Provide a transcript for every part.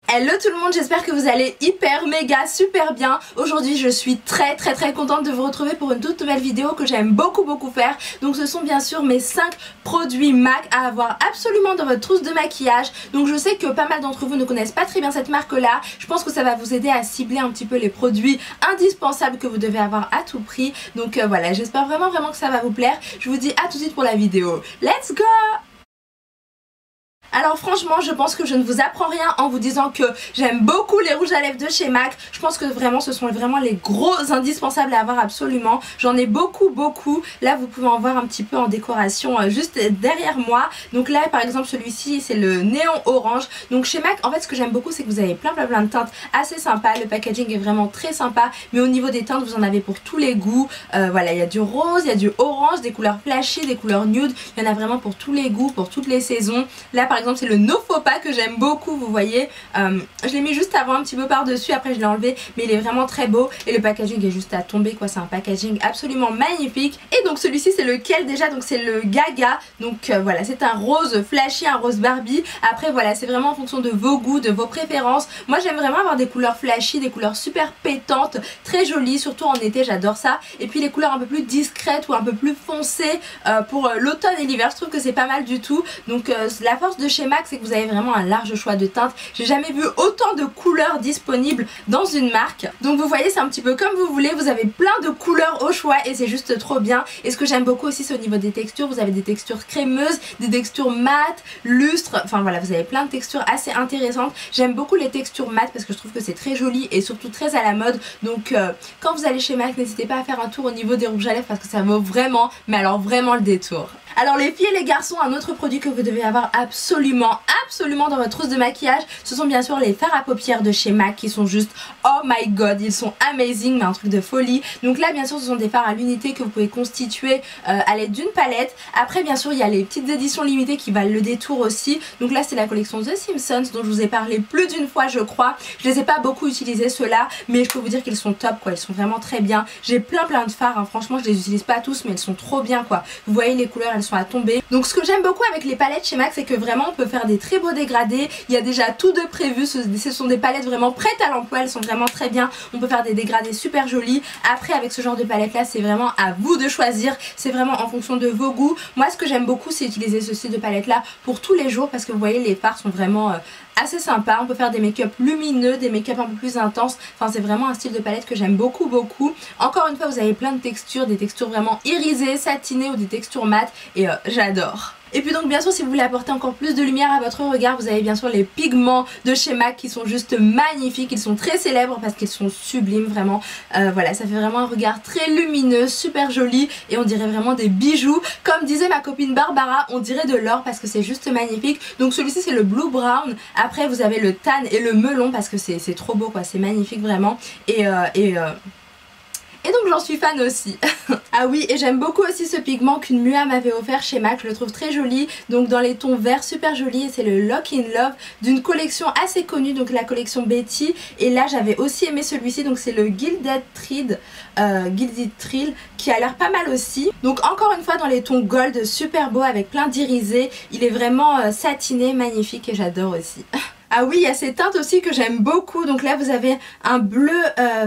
Hello tout le monde, j'espère que vous allez hyper méga super bien. Aujourd'hui je suis très contente de vous retrouver pour une toute nouvelle vidéo que j'aime beaucoup faire. Donc ce sont bien sûr mes 5 produits MAC à avoir absolument dans votre trousse de maquillage. Donc je sais que pas mal d'entre vous ne connaissent pas très bien cette marque là. Je pense que ça va vous aider à cibler un petit peu les produits indispensables que vous devez avoir à tout prix. Donc voilà, j'espère vraiment que ça va vous plaire. Je vous dis à tout de suite pour la vidéo. Let's go! Alors franchement je pense que je ne vous apprends rien en vous disant que j'aime beaucoup les rouges à lèvres de chez MAC. Je pense que vraiment ce sont vraiment les gros indispensables à avoir absolument. J'en ai beaucoup. Là vous pouvez en voir un petit peu en décoration juste derrière moi. Donc là par exemple celui-ci c'est le néon orange. Donc chez MAC en fait ce que j'aime beaucoup c'est que vous avez plein de teintes assez sympas. Le packaging est vraiment très sympa. Mais au niveau des teintes vous en avez pour tous les goûts. Voilà, il y a du rose, il y a du orange, des couleurs flashy, des couleurs nude. Il y en a vraiment pour tous les goûts, pour toutes les saisons. Là par exemple c'est le No Faux Pas que j'aime beaucoup, vous voyez. Je l'ai mis juste avant un petit peu par dessus, après je l'ai enlevé, mais il est vraiment très beau et le packaging est juste à tomber quoi, c'est un packaging absolument magnifique. Et donc celui-ci c'est lequel déjà? Donc c'est le Gaga, donc voilà, c'est un rose flashy, un rose Barbie. Après voilà, c'est vraiment en fonction de vos goûts, de vos préférences. Moi j'aime vraiment avoir des couleurs flashy, des couleurs super pétantes, très jolies, surtout en été, j'adore ça. Et puis les couleurs un peu plus discrètes ou un peu plus foncées pour l'automne et l'hiver, je trouve que c'est pas mal du tout. Donc la force de chez MAC c'est que vous avez vraiment un large choix de teintes. J'ai jamais vu autant de couleurs disponibles dans une marque. Donc vous voyez c'est un petit peu comme vous voulez, vous avez plein de couleurs au choix et c'est juste trop bien. Et ce que j'aime beaucoup aussi c'est au niveau des textures, vous avez des textures crémeuses, des textures mates, lustres, enfin voilà vous avez plein de textures assez intéressantes. J'aime beaucoup les textures mates parce que je trouve que c'est très joli et surtout très à la mode. Donc quand vous allez chez MAC n'hésitez pas à faire un tour au niveau des rouges à lèvres parce que ça vaut vraiment, mais alors vraiment le détour. Alors les filles et les garçons, un autre produit que vous devez avoir absolument dans votre trousse de maquillage, ce sont bien sûr les fards à paupières de chez MAC qui sont juste oh my god, ils sont amazing, mais un truc de folie. Donc là bien sûr ce sont des fards à l'unité que vous pouvez constituer à l'aide d'une palette. Après bien sûr il y a les petites éditions limitées qui valent le détour aussi. Donc là c'est la collection The Simpsons dont je vous ai parlé plus d'une fois je crois. Je les ai pas beaucoup utilisés ceux-là, mais je peux vous dire qu'ils sont top quoi, ils sont vraiment très bien. J'ai plein de fards, hein. Franchement je les utilise pas tous mais ils sont trop bien quoi. Vous voyez les couleurs elles sont à tomber. Donc ce que j'aime beaucoup avec les palettes chez MAC c'est que vraiment on peut faire des très beaux dégradés. Il y a déjà tout de prévu, ce sont des palettes vraiment prêtes à l'emploi, elles sont vraiment très bien. On peut faire des dégradés super jolis. Après avec ce genre de palette là c'est vraiment à vous de choisir, c'est vraiment en fonction de vos goûts. Moi ce que j'aime beaucoup c'est utiliser ce style de palette là pour tous les jours parce que vous voyez les fards sont vraiment assez sympa. On peut faire des make-up lumineux, des make-up un peu plus intenses. Enfin c'est vraiment un style de palette que j'aime beaucoup. Encore une fois vous avez plein de textures, des textures vraiment irisées, satinées ou des textures mates et j'adore. Et puis donc bien sûr si vous voulez apporter encore plus de lumière à votre regard, vous avez bien sûr les pigments de chez MAC qui sont juste magnifiques. Ils sont très célèbres parce qu'ils sont sublimes vraiment. Voilà, ça fait vraiment un regard très lumineux, super joli et on dirait vraiment des bijoux. Comme disait ma copine Barbara, on dirait de l'or parce que c'est juste magnifique. Donc celui-ci c'est le Blue Brown. Après vous avez le tan et le melon parce que c'est trop beau quoi, c'est magnifique vraiment. Et donc j'en suis fan aussi. Ah oui, et j'aime beaucoup aussi ce pigment qu'une Mua m'avait offert chez MAC, je le trouve très joli. Donc dans les tons verts super jolis, et c'est le Lock in Love d'une collection assez connue, donc la collection Betty. Et là j'avais aussi aimé celui-ci, donc c'est le Gilded Thrill qui a l'air pas mal aussi. Donc encore une fois dans les tons gold, super beau avec plein d'irisés. Il est vraiment satiné, magnifique et j'adore aussi. Ah oui, il y a ces teintes aussi que j'aime beaucoup. Donc là vous avez un bleu,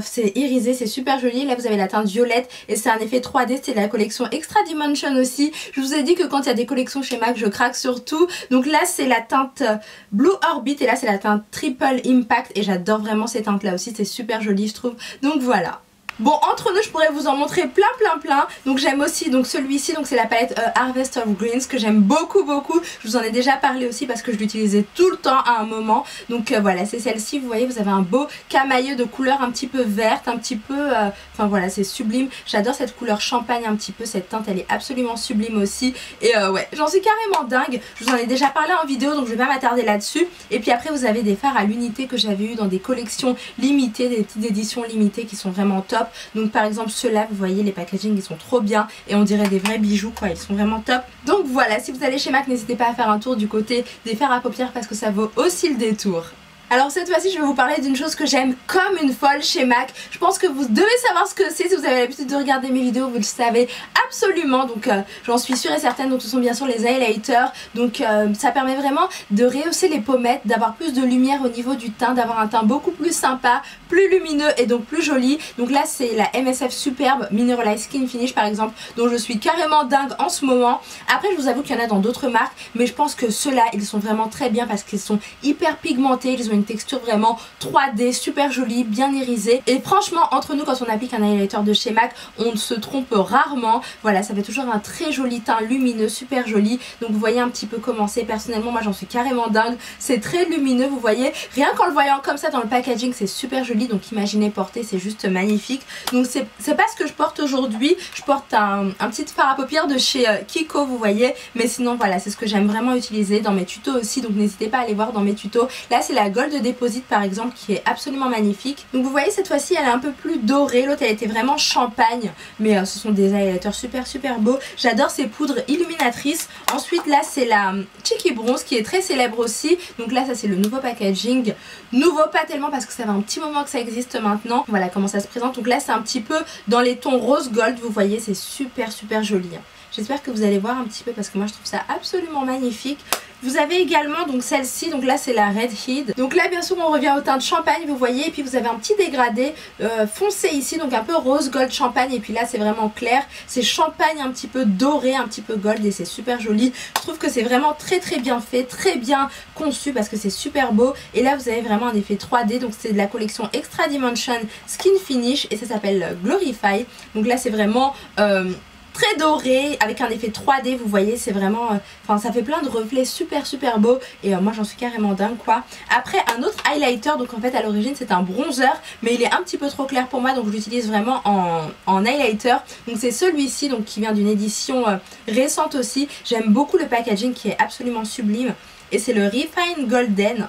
c'est irisé, c'est super joli. Là vous avez la teinte violette et c'est un effet 3D, c'est la collection Extra Dimension aussi. Je vous ai dit que quand il y a des collections chez MAC je craque surtout. Donc là c'est la teinte Blue Orbit et là c'est la teinte Triple Impact et j'adore vraiment ces teintes là aussi, c'est super joli je trouve. Donc voilà. Bon entre nous je pourrais vous en montrer plein. Donc j'aime aussi donc celui-ci, donc c'est la palette Harvest of Greens que j'aime beaucoup. Je vous en ai déjà parlé aussi parce que je l'utilisais tout le temps à un moment. Donc voilà c'est celle-ci, vous voyez vous avez un beau camailleux de couleur un petit peu verte, un petit peu enfin voilà c'est sublime. J'adore cette couleur champagne un petit peu, cette teinte elle est absolument sublime aussi. Et ouais j'en suis carrément dingue. Je vous en ai déjà parlé en vidéo donc je vais pas m'attarder là-dessus. Et puis après vous avez des fards à l'unité que j'avais eu dans des collections limitées, des petites éditions limitées qui sont vraiment top. Donc par exemple ceux-là vous voyez les packaging ils sont trop bien et on dirait des vrais bijoux quoi, ils sont vraiment top. Donc voilà, si vous allez chez MAC n'hésitez pas à faire un tour du côté des fards à paupières parce que ça vaut aussi le détour. Alors cette fois-ci je vais vous parler d'une chose que j'aime comme une folle chez MAC. Je pense que vous devez savoir ce que c'est. Si vous avez l'habitude de regarder mes vidéos, vous le savez absolument. Donc j'en suis sûre et certaine. Donc ce sont bien sûr les highlighters. Donc ça permet vraiment de rehausser les pommettes, d'avoir plus de lumière au niveau du teint, d'avoir un teint beaucoup plus sympa, plus lumineux et donc plus joli. Donc là c'est la MSF Superbe Mineralized Skin Finish par exemple, dont je suis carrément dingue en ce moment. Après je vous avoue qu'il y en a dans d'autres marques, mais je pense que ceux-là ils sont vraiment très bien parce qu'ils sont hyper pigmentés, ils ont une texture vraiment 3D, super jolie, bien irisée. Et franchement entre nous, quand on applique un highlighter de chez MAC, on se trompe rarement. Voilà, ça fait toujours un très joli teint lumineux, super joli. Donc vous voyez un petit peu comment c'est. Personnellement moi j'en suis carrément dingue, c'est très lumineux, vous voyez, rien qu'en le voyant comme ça dans le packaging c'est super joli. Donc imaginez porter, c'est juste magnifique. Donc c'est pas ce que je porte aujourd'hui, je porte un petit fard à paupières de chez Kiko, vous voyez, mais sinon voilà, c'est ce que j'aime vraiment utiliser dans mes tutos aussi. Donc n'hésitez pas à aller voir dans mes tutos. Là c'est la Gold Deposit par exemple qui est absolument magnifique. Donc vous voyez cette fois-ci elle est un peu plus dorée, l'autre elle était vraiment champagne, mais ce sont des highlighters super beaux. J'adore ces poudres illuminatrices. Ensuite là c'est la Cheeky Bronze qui est très célèbre aussi. Donc là ça c'est le nouveau packaging, nouveau pas tellement parce que ça fait un petit moment que ça existe maintenant. Voilà comment ça se présente. Donc là c'est un petit peu dans les tons rose gold, vous voyez, c'est super joli. J'espère que vous allez voir un petit peu parce que moi je trouve ça absolument magnifique. Vous avez également donc celle-ci, donc là c'est la Red Heat. Donc là bien sûr on revient au teint de champagne, vous voyez, et puis vous avez un petit dégradé foncé ici, donc un peu rose gold champagne, et puis là c'est vraiment clair, c'est champagne un petit peu doré, un petit peu gold, et c'est super joli. Je trouve que c'est vraiment très bien fait, très bien conçu parce que c'est super beau. Et là vous avez vraiment un effet 3D, donc c'est de la collection Extra Dimension Skin Finish et ça s'appelle Glorify. Donc là c'est vraiment très doré avec un effet 3D, vous voyez, c'est vraiment enfin ça fait plein de reflets super beau, et moi j'en suis carrément dingue quoi. Après un autre highlighter, donc en fait à l'origine c'est un bronzer mais il est un petit peu trop clair pour moi, donc je l'utilise vraiment en highlighter. Donc c'est celui-ci, donc qui vient d'une édition récente aussi. J'aime beaucoup le packaging qui est absolument sublime, et c'est le Refine Golden.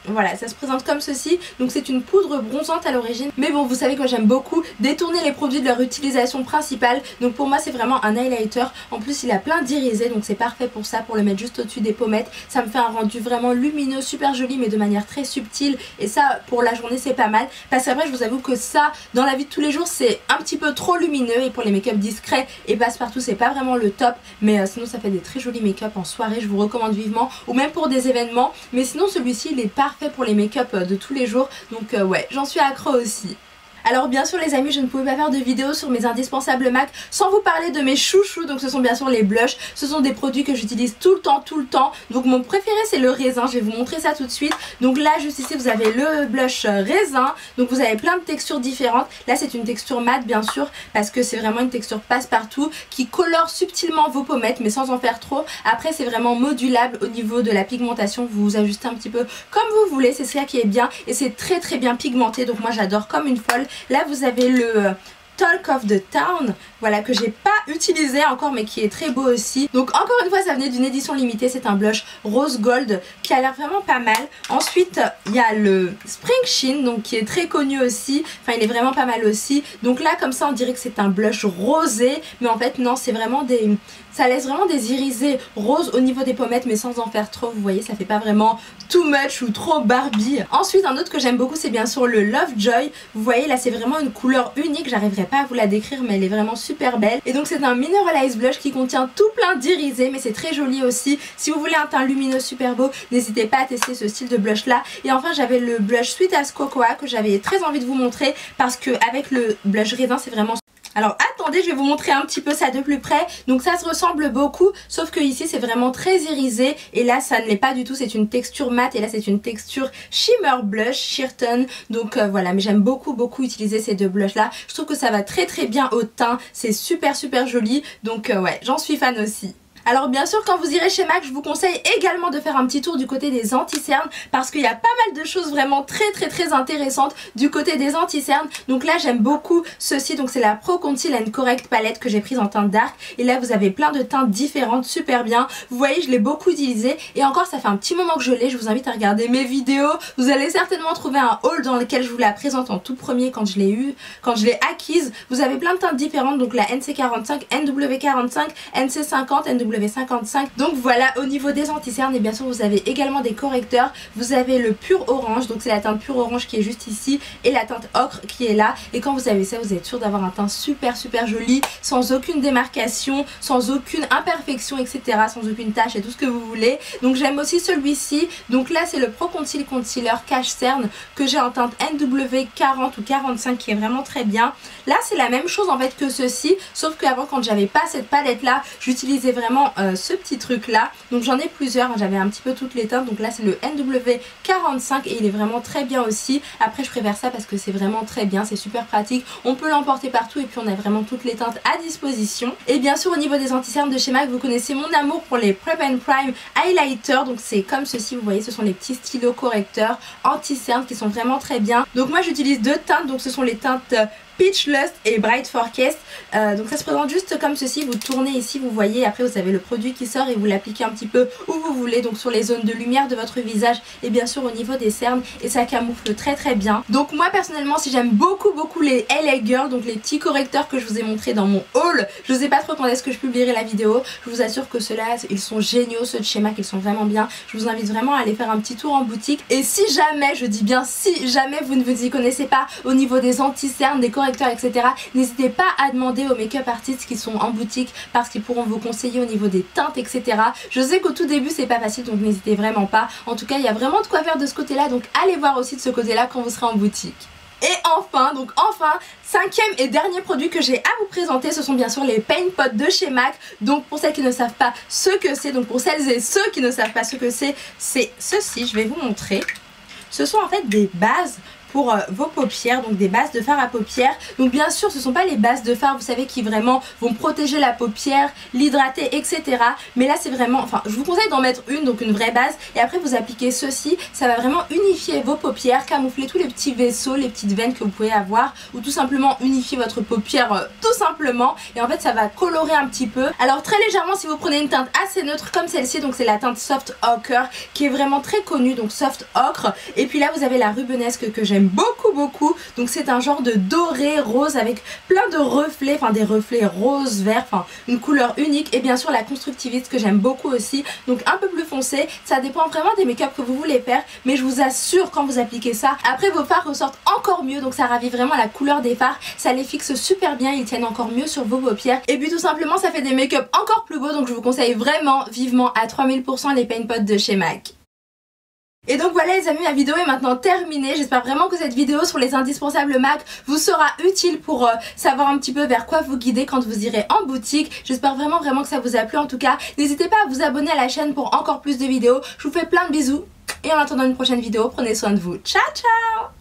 Voilà, ça se présente comme ceci. Donc c'est une poudre bronzante à l'origine, mais bon vous savez que j'aime beaucoup détourner les produits de leur utilisation principale. Donc pour moi c'est vraiment un highlighter. En plus il a plein d'irisés, donc c'est parfait pour ça, pour le mettre juste au-dessus des pommettes. Ça me fait un rendu vraiment lumineux, super joli, mais de manière très subtile. Et ça pour la journée c'est pas mal, parce qu'après je vous avoue que ça dans la vie de tous les jours c'est un petit peu trop lumineux, et pour les make-up discrets et passe-partout c'est pas vraiment le top. Mais sinon ça fait des très jolis make-up en soirée, je vous recommande vivement, ou même pour des événements. Mais sinon celui-ci il est parfait pour les make-up de tous les jours, donc ouais, j'en suis accro aussi. Alors bien sûr les amis, je ne pouvais pas faire de vidéo sur mes indispensables MAC sans vous parler de mes chouchous. Donc ce sont bien sûr les blushs, ce sont des produits que j'utilise tout le temps. Donc mon préféré c'est le raisin, je vais vous montrer ça tout de suite. Donc là juste ici vous avez le blush raisin, donc vous avez plein de textures différentes. Là c'est une texture mate bien sûr, parce que c'est vraiment une texture passe-partout qui colore subtilement vos pommettes mais sans en faire trop. Après c'est vraiment modulable au niveau de la pigmentation, vous vous ajustez un petit peu comme vous voulez, c'est ça qui est bien, et c'est très bien pigmenté, donc moi j'adore comme une folle. Là vous avez le Talk of the Town, voilà, que j'ai pas utilisé encore mais qui est très beau aussi. Donc encore une fois ça venait d'une édition limitée, c'est un blush rose gold qui a l'air vraiment pas mal. Ensuite il y a le Spring Sheen, donc qui est très connu aussi, enfin il est vraiment pas mal aussi. Donc là comme ça on dirait que c'est un blush rosé, mais en fait non, c'est vraiment des... ça laisse vraiment des irisés roses au niveau des pommettes mais sans en faire trop, vous voyez, ça fait pas vraiment too much ou trop Barbie. Ensuite un autre que j'aime beaucoup c'est bien sûr le Lovejoy. Vous voyez là c'est vraiment une couleur unique, j'arriverai pas à vous la décrire mais elle est vraiment super belle. Et donc c'est un Mineralized Blush qui contient tout plein d'irisés, mais c'est très joli aussi. Si vous voulez un teint lumineux super beau, n'hésitez pas à tester ce style de blush là. Et enfin j'avais le blush Sweet as Cocoa que j'avais très envie de vous montrer, parce que avec le blush raisin c'est vraiment... Alors attendez, je vais vous montrer un petit peu ça de plus près. Donc ça se ressemble beaucoup, sauf que ici c'est vraiment très irisé, et là ça ne l'est pas du tout, c'est une texture mate, et là c'est une texture shimmer blush, sheer tone. Donc voilà, mais j'aime beaucoup utiliser ces deux blushs là. Je trouve que ça va très bien au teint, c'est super joli, donc ouais, j'en suis fan aussi. Alors bien sûr quand vous irez chez MAC, je vous conseille également de faire un petit tour du côté des anti-cernes, parce qu'il y a pas mal de choses vraiment très intéressantes du côté des anti-cernes. Donc là j'aime beaucoup ceci, donc c'est la Pro Conceal and Correct palette que j'ai prise en teinte dark, et là vous avez plein de teintes différentes, super bien. Vous voyez je l'ai beaucoup utilisé, et encore ça fait un petit moment que je l'ai, je vous invite à regarder mes vidéos. Vous allez certainement trouver un haul dans lequel je vous la présente en tout premier quand je l'ai acquise. Vous avez plein de teintes différentes, donc la NC45, NW45, NC50, NW NW55. Donc voilà, au niveau des anti-cernes, et bien sûr vous avez également des correcteurs. Vous avez le pur orange, donc c'est la teinte pur orange qui est juste ici, et la teinte ocre qui est là. Et quand vous avez ça, vous êtes sûr d'avoir un teint super joli, sans aucune démarcation, sans aucune imperfection, etc., sans aucune tache et tout ce que vous voulez. Donc j'aime aussi celui-ci. Donc là c'est le Pro Conceal Concealer Cache Cerne que j'ai en teinte NW40 ou 45 qui est vraiment très bien. Là c'est la même chose en fait que ceci, sauf qu'avant quand j'avais pas cette palette là, j'utilisais vraiment ce petit truc là. Donc j'en ai plusieurs, hein, j'avais un petit peu toutes les teintes. Donc là c'est le NW45 et il est vraiment très bien aussi. Après je préfère ça parce que c'est vraiment très bien, c'est super pratique, on peut l'emporter partout et puis on a vraiment toutes les teintes à disposition. Et bien sûr au niveau des anti-cernes de chez MAC, vous connaissez mon amour pour les Prep and Prime Highlighter. Donc c'est comme ceci, vous voyez, ce sont les petits stylos correcteurs anti-cernes qui sont vraiment très bien. Donc moi j'utilise deux teintes, donc ce sont les teintes Peach Lust et Bright Forecast. Donc ça se présente juste comme ceci, vous tournez ici, vous voyez, après vous avez le produit qui sort et vous l'appliquez un petit peu où vous voulez, donc sur les zones de lumière de votre visage et bien sûr au niveau des cernes, et ça camoufle très bien. Donc moi personnellement, si j'aime beaucoup les LA Girl, donc les petits correcteurs que je vous ai montré dans mon haul, je sais pas trop quand est-ce que je publierai la vidéo, je vous assure que ceux-là ils sont géniaux, ceux de chez MAC ils sont vraiment bien. Je vous invite vraiment à aller faire un petit tour en boutique, et si jamais, je dis bien si jamais vous ne vous y connaissez pas au niveau des anti-cernes, des correcteurs, etc., n'hésitez pas à demander aux make-up artistes qui sont en boutique parce qu'ils pourront vous conseiller au niveau des teintes, etc. Je sais qu'au tout début c'est pas facile, donc n'hésitez vraiment pas. En tout cas il y a vraiment de quoi faire de ce côté là, donc allez voir aussi de ce côté là quand vous serez en boutique. Et enfin, cinquième et dernier produit que j'ai à vous présenter, ce sont bien sûr les Paint Pot de chez MAC. Donc pour celles qui ne savent pas ce que c'est, donc pour celles et ceux qui ne savent pas ce que c'est ceci, je vais vous montrer. Ce sont en fait des bases pour vos paupières, donc des bases de fard à paupières. Donc bien sûr ce ne sont pas les bases de fard, vous savez, qui vraiment vont protéger la paupière, l'hydrater, etc. Mais là c'est vraiment, enfin je vous conseille d'en mettre une, donc une vraie base, et après vous appliquez ceci, ça va vraiment unifier vos paupières, camoufler tous les petits vaisseaux, les petites veines que vous pouvez avoir, ou tout simplement unifier votre paupière tout simplement, et en fait ça va colorer un petit peu. Alors très légèrement, si vous prenez une teinte assez neutre comme celle-ci, donc c'est la teinte Soft Ochre qui est vraiment très connue, donc Soft Ochre, et puis là vous avez la Rubenesque que j'aime beaucoup, donc c'est un genre de doré rose avec plein de reflets, enfin des reflets rose vert, enfin une couleur unique, et bien sûr la Constructiviste que j'aime beaucoup aussi, donc un peu plus foncé. Ça dépend vraiment des make-up que vous voulez faire, mais je vous assure quand vous appliquez ça, après vos fards ressortent encore mieux, donc ça ravit vraiment la couleur des fards, ça les fixe super bien, ils tiennent encore mieux sur vos paupières, et puis tout simplement ça fait des make-up encore plus beaux. Donc je vous conseille vraiment vivement à 3000% les Paint Pot de chez MAC. Et donc voilà les amis, ma vidéo est maintenant terminée. J'espère vraiment que cette vidéo sur les indispensables MAC vous sera utile pour savoir un petit peu vers quoi vous guider quand vous irez en boutique. J'espère vraiment que ça vous a plu. En tout cas, n'hésitez pas à vous abonner à la chaîne pour encore plus de vidéos. Je vous fais plein de bisous et en attendant une prochaine vidéo, prenez soin de vous. Ciao ciao.